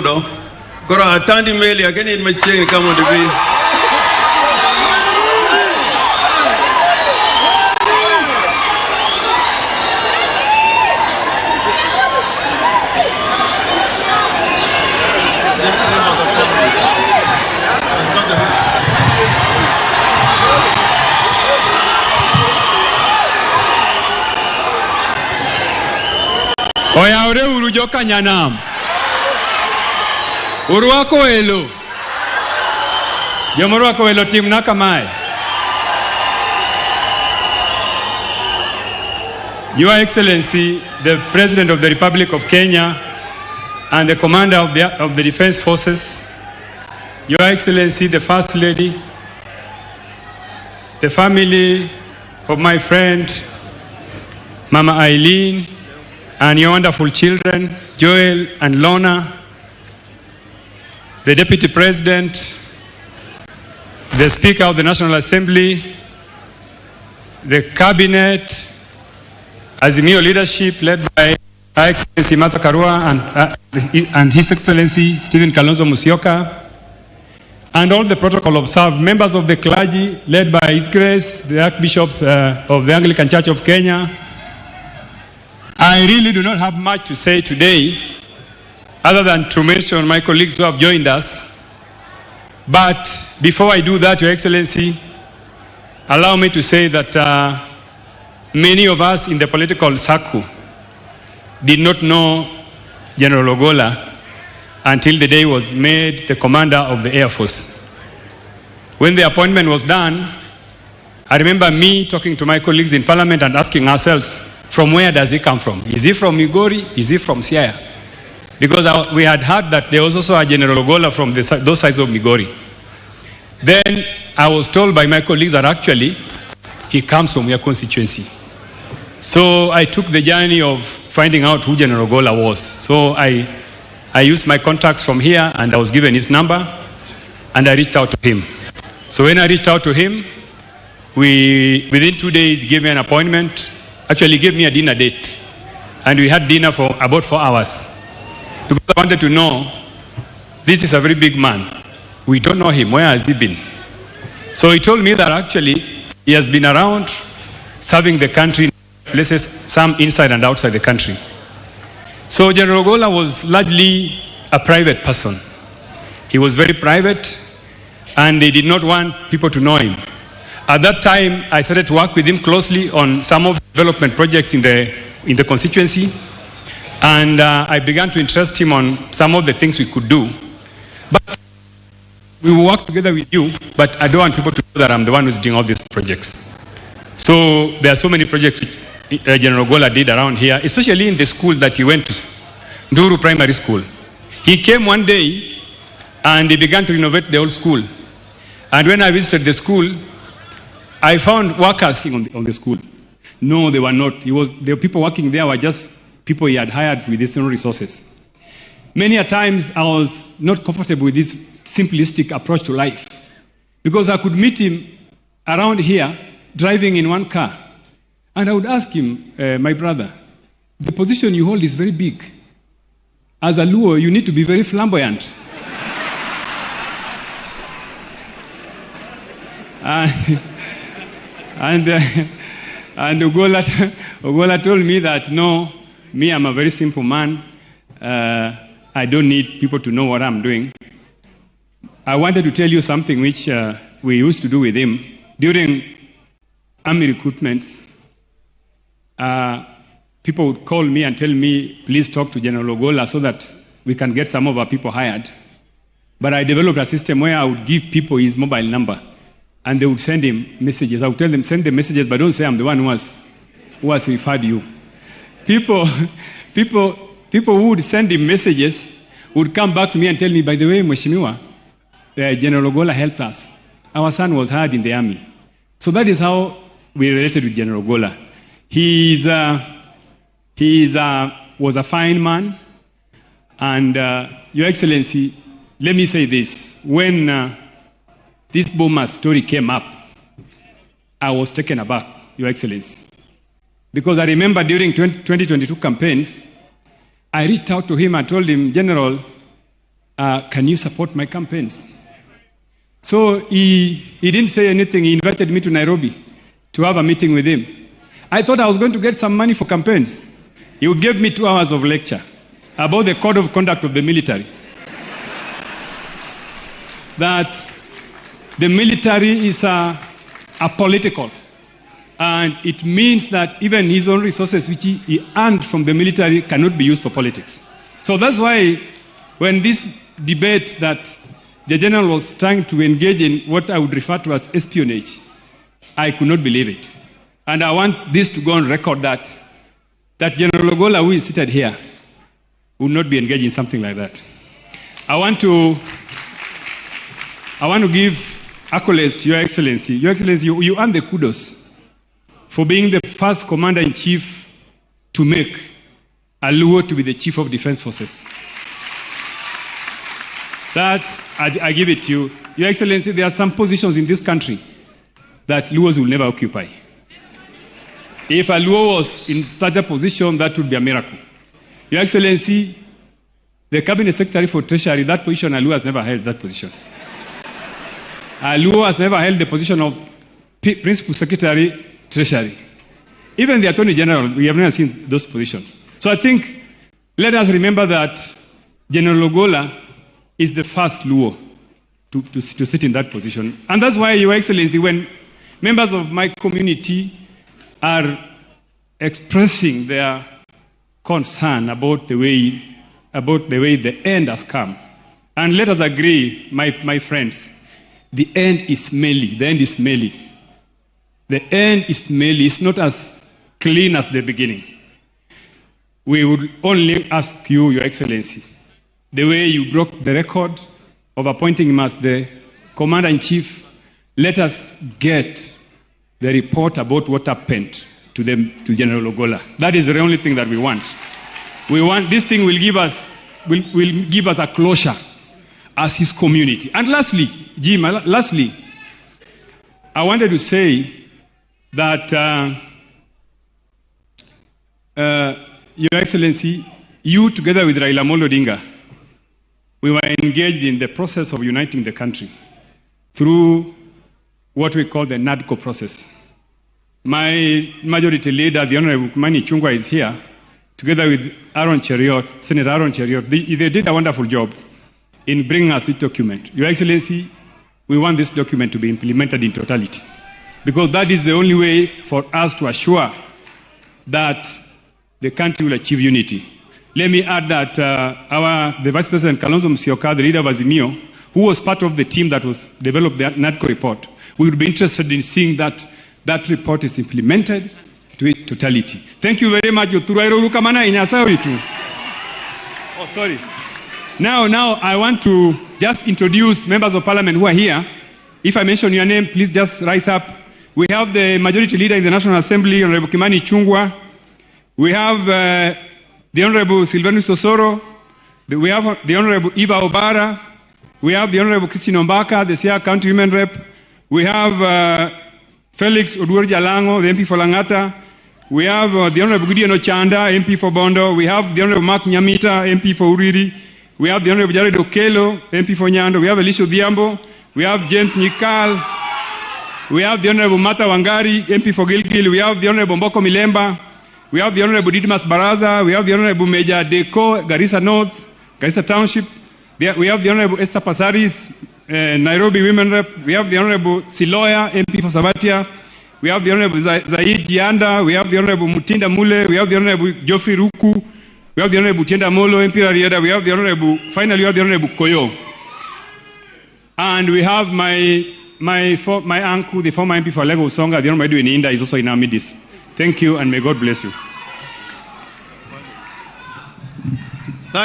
godo. Koro atandi meli again in machiegni kama dibi. Oya ore uru joka nyanam. Uruako elo. Yomoruako elo tim nakamai. Your Excellency, the President of the Republic of Kenya and the Commander of the Defense Forces, Your Excellency, the First Lady, the family of my friend, Mama Eileen, and your wonderful children, Joel and Lorna, the Deputy President, the Speaker of the National Assembly, the Cabinet, Azimio leadership led by Her Excellency Martha Karua and His Excellency Stephen Kalonzo Musyoka, and all the protocol observed, members of the clergy led by His Grace, the Archbishop of the Anglican Church of Kenya. I really do not have much to say today other than to mention my colleagues who have joined us. But before I do that, Your Excellency, allow me to say that many of us in the political circle did not know General Ogola until the day he was made the commander of the Air Force. When the appointment was done, I remember me talking to my colleagues in Parliament and asking ourselves, from where does he come from? Is he from Migori? Is he from Siaya? Because we had heard that there was also a General Ogola from those sides of Migori. Then I was told by my colleagues that actually he comes from your constituency. So I took the journey of finding out who General Ogola was. So I used my contacts from here and I was given his number and I reached out to him. So when I reached out to him, within 2 days, gave me an appointment. Actually, he gave me a dinner date. And we had dinner for about 4 hours. Because I wanted to know, this is a very big man. We don't know him. Where has he been? So he told me that actually he has been around serving the country in places, some inside and outside the country. So General Ogola was largely a private person. He was very private and he did not want people to know him. At that time, I started to work with him closely on some of the development projects in the constituency, and I began to interest him on some of the things we could do. But we will work together with you, but I don't want people to know that I'm the one who's doing all these projects. So there are so many projects which General Ogola did around here, especially in the school that he went to, Nduru Primary School. He came one day and he began to renovate the old school. And when I visited the school, I found workers on the school. No, they were not. The people working there were just people he had hired with external resources. Many a times I was not comfortable with this simplistic approach to life because I could meet him around here driving in one car and I would ask him, my brother, the position you hold is very big. As a Luo, you need to be very flamboyant. And Ogola told me that, no, me, I'm a very simple man. I don't need people to know what I'm doing. I wanted to tell you something which we used to do with him. During army recruitments, people would call me and tell me, please talk to General Ogola so that we can get some of our people hired. But I developed a system where I would give people his mobile number. And they would send him messages. I would tell them, send the messages, but don't say I'm the one who has referred you. People who would send him messages would come back to me and tell me, by the way, Mheshimiwa, General Ogola helped us. Our son was hired in the army. So that is how we related with General Ogola. He was a fine man. And Your Excellency, let me say this. When this Boma story came up, I was taken aback, Your Excellency. Because I remember during 2022 campaigns, I reached out to him and told him, General, can you support my campaigns? So he didn't say anything. He invited me to Nairobi to have a meeting with him. I thought I was going to get some money for campaigns. He gave me 2 hours of lecture about the code of conduct of the military. That the military is apolitical. And it means that even his own resources, which he earned from the military, cannot be used for politics. So that's why when this debate that the general was trying to engage in what I would refer to as espionage, I could not believe it. And I want this to go on record that General Ogola, who is seated here, would not be engaged in something like that. I want to give accolades to Your Excellency. Your Excellency, you earn the kudos for being the first commander-in-chief to make a Luo to be the Chief of Defense Forces. That, I give it to you. Your Excellency, there are some positions in this country that Luos will never occupy. If a Luo was in such a position, that would be a miracle. Your Excellency, the Cabinet Secretary for Treasury, that position, a Luo has never held that position. A Luo has never held the position of Principal Secretary, Treasury. Even the Attorney General, we have never seen those positions. So I think, let us remember that General Ogola is the first Luo to sit in that position. And that's why, Your Excellency, when members of my community are expressing their concern about the way the end has come, and let us agree, my friends, the end is smelly. The end is smelly. The end is smelly. It's not as clean as the beginning. We would only ask you, Your Excellency, the way you broke the record of appointing him as the Commander-in-Chief, let us get the report about what happened to General Ogola. That is the only thing that we want. We want this thing will give us a closure as his community. And lastly, Jim, I wanted to say that Your Excellency, you together with Raila Odinga, we were engaged in the process of uniting the country through what we call the NADCO process. My majority leader, the Honorable Kimani Ichung'wah, is here, together with Senator Aaron Cheriot. They did a wonderful job in bringing us this document. Your Excellency, we want this document to be implemented in totality, because that is the only way for us to assure that the country will achieve unity. Let me add that the Vice President Kalonzo Musyoka, the leader of Azimio, who was part of the team that was developed the NADCO report, we would be interested in seeing that report is implemented to its totality. Thank you very much. Oh, sorry. Now I want to just introduce members of parliament who are here. If I mention your name, please just rise up. We have the majority leader in the National Assembly, Honorable Kimani Ichung'wah. We have the Honorable Silvanus Osoro. We have the Honorable Eva Obara. We have the Honorable Christine Ombaka, the Siaya County Women Rep. We have Felix Oduor Jalango, the MP for Langata. We have the Honorable Gideon Ochanda, MP for Bondo. We have the Honorable Mark Nyamita, MP for Uriri. We have the Honorable Jared Okelo, MP for Nyando. We have Elisha Odhiambo. We have James Nyikal. We have the Honorable Martha Wangari, MP for Gilgil. We have the Honorable Mboko Milemba. We have the Honorable Didmas Baraza. We have the Honorable Major Deko, Garissa North, Garissa Township. We have the Honorable Esther Pasaris, Nairobi Women Rep. We have the Honorable Siloya, MP for Sabatia. We have the Honorable Zaid Yanda. We have the Honorable Mutinda Mule. We have the Honorable Geoffrey Ruku. We have the Honorable Tienda Molo, MP Rarieda. We have the Honorable, finally, we have the Honorable Koyo. And we have my uncle, the former MP for Lagos Songa, the Honorable Edwin Inda, is also in our midst. Thank you, and may God bless you.